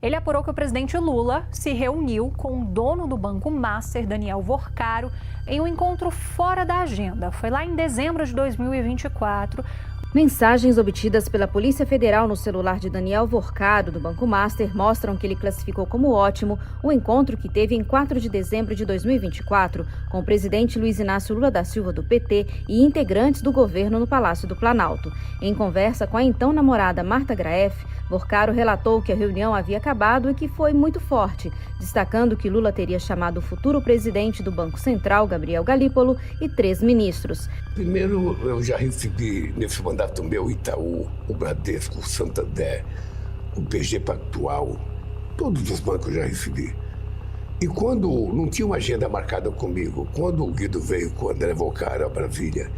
Ele apurou que o presidente Lula se reuniu com o dono do Banco Master, Daniel Vorcaro, em um encontro fora da agenda. Foi lá em dezembro de 2024. Mensagens obtidas pela Polícia Federal no celular de Daniel Vorcaro, do Banco Master, mostram que ele classificou como ótimo o encontro que teve em 4 de dezembro de 2024 com o presidente Luiz Inácio Lula da Silva, do PT, e integrantes do governo no Palácio do Planalto. Em conversa com a então namorada Marta Graeff, Vorcaro relatou que a reunião havia acabado e que foi muito forte, destacando que Lula teria chamado o futuro presidente do Banco Central, Gabriel Galípolo, e 3 ministros. Primeiro, eu já recebi nesse mandato meu Itaú, o Bradesco, o Santander, o BG Pactual, todos os bancos eu já recebi. E quando não tinha uma agenda marcada comigo, quando o Guido veio com o André Vorcaro a Brasília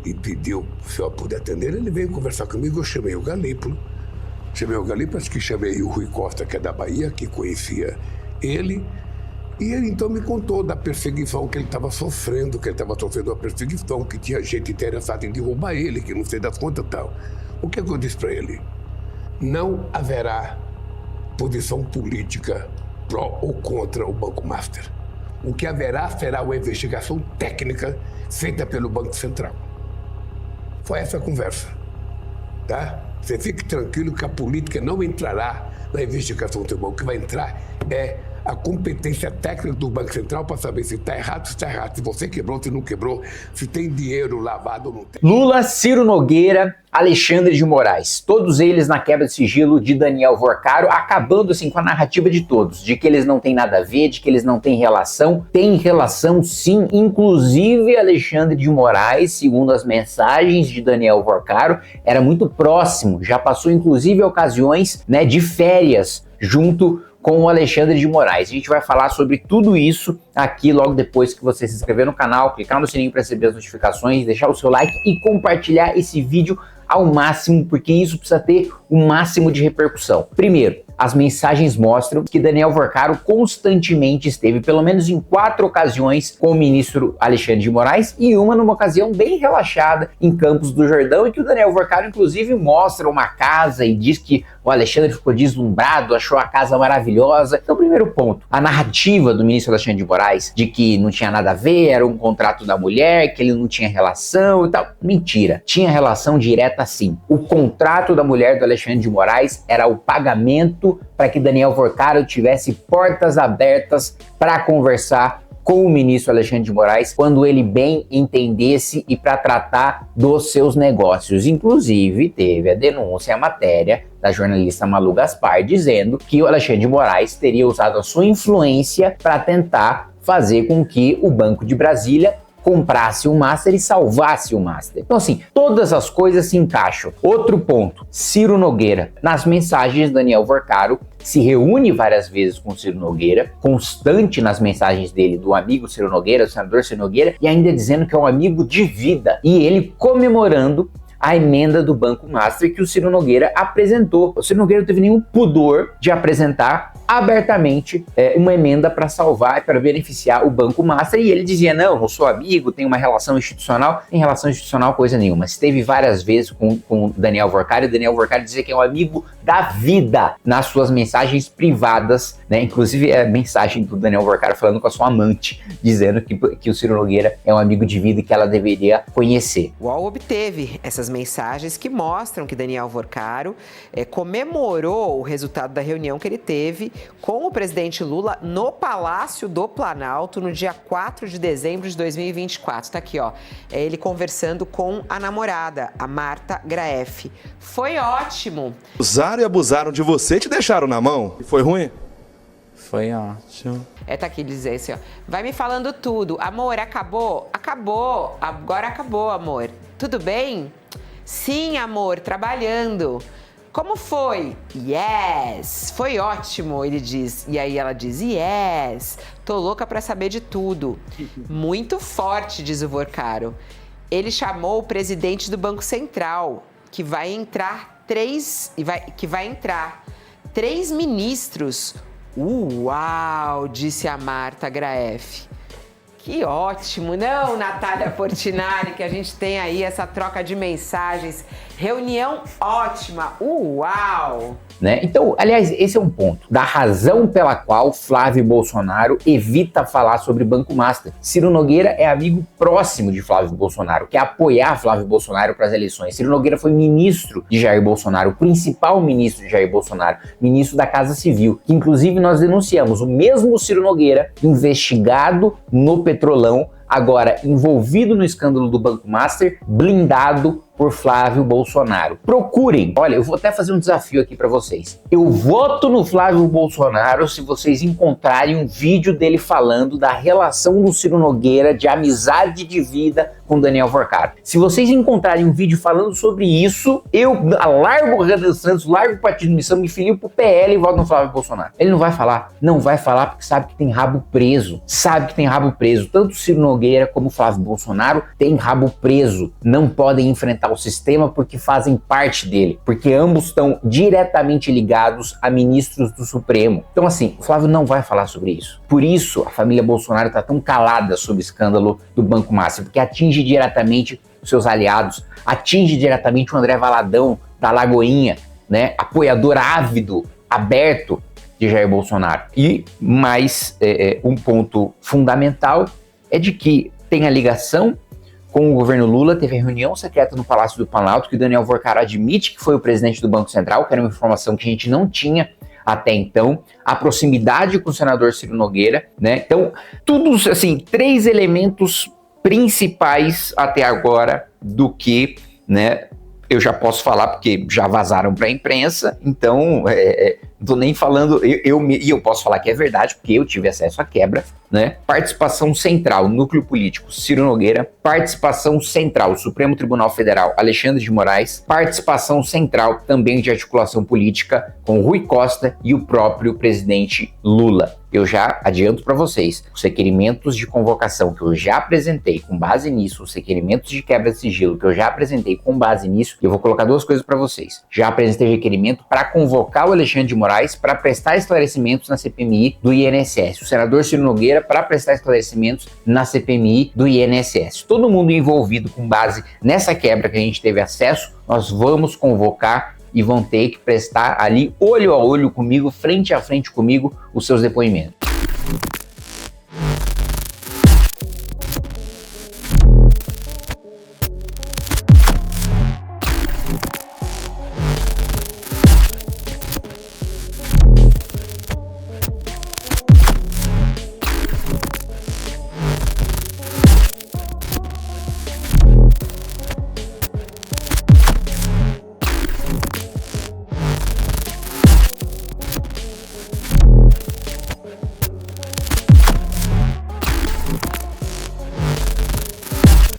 e pediu se eu puder atender, ele veio conversar comigo, eu chamei o Galípolo. Acho que chamei o Rui Costa, que é da Bahia, que conhecia ele. E ele então me contou da perseguição que ele estava sofrendo, uma perseguição, que tinha gente interessada em derrubar ele, que não sei das contas e tal. O que é que eu disse para ele? Não haverá posição política pró ou contra o Banco Master. O que haverá será uma investigação técnica feita pelo Banco Central. Foi essa a conversa, tá? Você fique tranquilo que a política não entrará na investigação do seu banco. O que vai entrar é a competência técnica do Banco Central para saber se está errado, se você quebrou, se não quebrou, se tem dinheiro lavado ou não tem. Lula, Ciro Nogueira, Alexandre de Moraes, todos eles na quebra de sigilo de Daniel Vorcaro, acabando assim com a narrativa de todos, de que eles não têm nada a ver, de que eles não têm relação. Tem relação sim, inclusive Alexandre de Moraes, segundo as mensagens de Daniel Vorcaro, era muito próximo, já passou inclusive ocasiões, né, de férias junto com o Alexandre de Moraes. A gente vai falar sobre tudo isso aqui logo depois que você se inscrever no canal, clicar no sininho para receber as notificações, deixar o seu like e compartilhar esse vídeo ao máximo, porque isso precisa ter o máximo de repercussão. Primeiro, as mensagens mostram que Daniel Vorcaro constantemente esteve, pelo menos em 4 ocasiões, com o ministro Alexandre de Moraes e uma numa ocasião bem relaxada em Campos do Jordão, e que o Daniel Vorcaro, inclusive, mostra uma casa e diz que o Alexandre ficou deslumbrado, achou a casa maravilhosa. Então, primeiro ponto, a narrativa do ministro Alexandre de Moraes de que não tinha nada a ver, era um contrato da mulher, que ele não tinha relação e tal. Mentira, tinha relação direta sim. O contrato da mulher do Alexandre de Moraes era o pagamento para que Daniel Vorcaro tivesse portas abertas para conversar com o ministro Alexandre de Moraes quando ele bem entendesse e para tratar dos seus negócios. Inclusive, teve a denúncia, a matéria da jornalista Malu Gaspar dizendo que o Alexandre de Moraes teria usado a sua influência para tentar fazer com que o Banco de Brasília comprasse o Master e salvasse o Master. Então assim, todas as coisas se encaixam. Outro ponto, Ciro Nogueira. Nas mensagens, Daniel Vorcaro se reúne várias vezes com Ciro Nogueira, constante nas mensagens dele do amigo Ciro Nogueira, do senador Ciro Nogueira, e ainda dizendo que é um amigo de vida. E ele comemorando a emenda do Banco Master que o Ciro Nogueira apresentou. O Ciro Nogueira não teve nenhum pudor de apresentar abertamente uma emenda para salvar e para beneficiar o Banco Master, e ele dizia, não sou amigo, tem uma relação institucional. Em relação institucional coisa nenhuma. Esteve várias vezes com Daniel Vorcaro, e Daniel Vorcaro dizia que é um amigo da vida nas suas mensagens privadas, né? Inclusive a mensagem do Daniel Vorcaro falando com a sua amante, dizendo que o Ciro Nogueira é um amigo de vida e que ela deveria conhecer. O UOL obteve essas mensagens que mostram que Daniel Vorcaro comemorou o resultado da reunião que ele teve com o presidente Lula no Palácio do Planalto no dia 4 de dezembro de 2024. Tá aqui, ó. É ele conversando com a namorada, a Marta Graeff. Foi ótimo. Usaram e abusaram de você e te deixaram na mão. Foi ruim? Foi ótimo. Tá aqui, dizer assim, ó. Vai me falando tudo. Amor, acabou? Acabou. Agora acabou, amor. Tudo bem? Sim, amor, trabalhando. Como foi? Yes! Foi ótimo, ele diz. E aí ela diz, yes! Tô louca pra saber de tudo. Muito forte, diz o Vorcaro. Ele chamou o presidente do Banco Central, que vai entrar 3 ministros. Uau! Disse a Marta Graeff. Que ótimo, não, Natália Portinari, que a gente tem aí essa troca de mensagens. Reunião ótima, uau! né? Então, aliás, esse é um ponto da razão pela qual Flávio Bolsonaro evita falar sobre Banco Master. Ciro Nogueira é amigo próximo de Flávio Bolsonaro, quer apoiar Flávio Bolsonaro para as eleições. Ciro Nogueira foi ministro de Jair Bolsonaro, o principal ministro de Jair Bolsonaro, ministro da Casa Civil, que inclusive nós denunciamos. O mesmo Ciro Nogueira, investigado no Petrolão, agora envolvido no escândalo do Banco Master, blindado por Flávio Bolsonaro. Procurem, olha, eu vou até fazer um desafio aqui para vocês. Eu voto no Flávio Bolsonaro se vocês encontrarem um vídeo dele falando da relação do Ciro Nogueira de amizade de vida com Daniel Vorcaro. Se vocês encontrarem um vídeo falando sobre isso, eu largo o Renan Santos, largo o Partido de Missão, me filio pro PL e voto no Flávio Bolsonaro. Ele não vai falar porque sabe que tem rabo preso. Tanto Ciro Nogueira como Flávio Bolsonaro tem rabo preso. Não podem enfrentar o sistema porque fazem parte dele, porque ambos estão diretamente ligados a ministros do Supremo. Então assim, o Flávio não vai falar sobre isso. Por isso a família Bolsonaro está tão calada sobre o escândalo do Banco Master, porque atinge diretamente os seus aliados, atinge diretamente o André Valadão da Lagoinha, né, apoiador ávido, aberto de Jair Bolsonaro. E mais um ponto fundamental é de que tem a ligação com o governo Lula, teve a reunião secreta no Palácio do Planalto, que o Daniel Vorcaro admite que foi o presidente do Banco Central, que era uma informação que a gente não tinha até então, a proximidade com o senador Ciro Nogueira, né? Então, tudo assim, 3 elementos principais até agora do que, né, eu já posso falar porque já vazaram para a imprensa, então não tô nem falando, e eu posso falar que é verdade porque eu tive acesso à quebra, né? Participação central, núcleo político, Ciro Nogueira. Participação central, Supremo Tribunal Federal, Alexandre de Moraes. Participação central também de articulação política com Rui Costa e o próprio presidente Lula. Eu já adianto para vocês, os requerimentos de convocação que eu já apresentei com base nisso, os requerimentos de quebra de sigilo que eu já apresentei com base nisso, eu vou colocar 2 coisas para vocês. Já apresentei requerimento para convocar o Alexandre de Moraes para prestar esclarecimentos na CPMI do INSS. O senador Ciro Nogueira para prestar esclarecimentos na CPMI do INSS. Todo mundo envolvido com base nessa quebra que a gente teve acesso, nós vamos convocar e vão ter que prestar ali olho a olho comigo, frente a frente comigo, os seus depoimentos.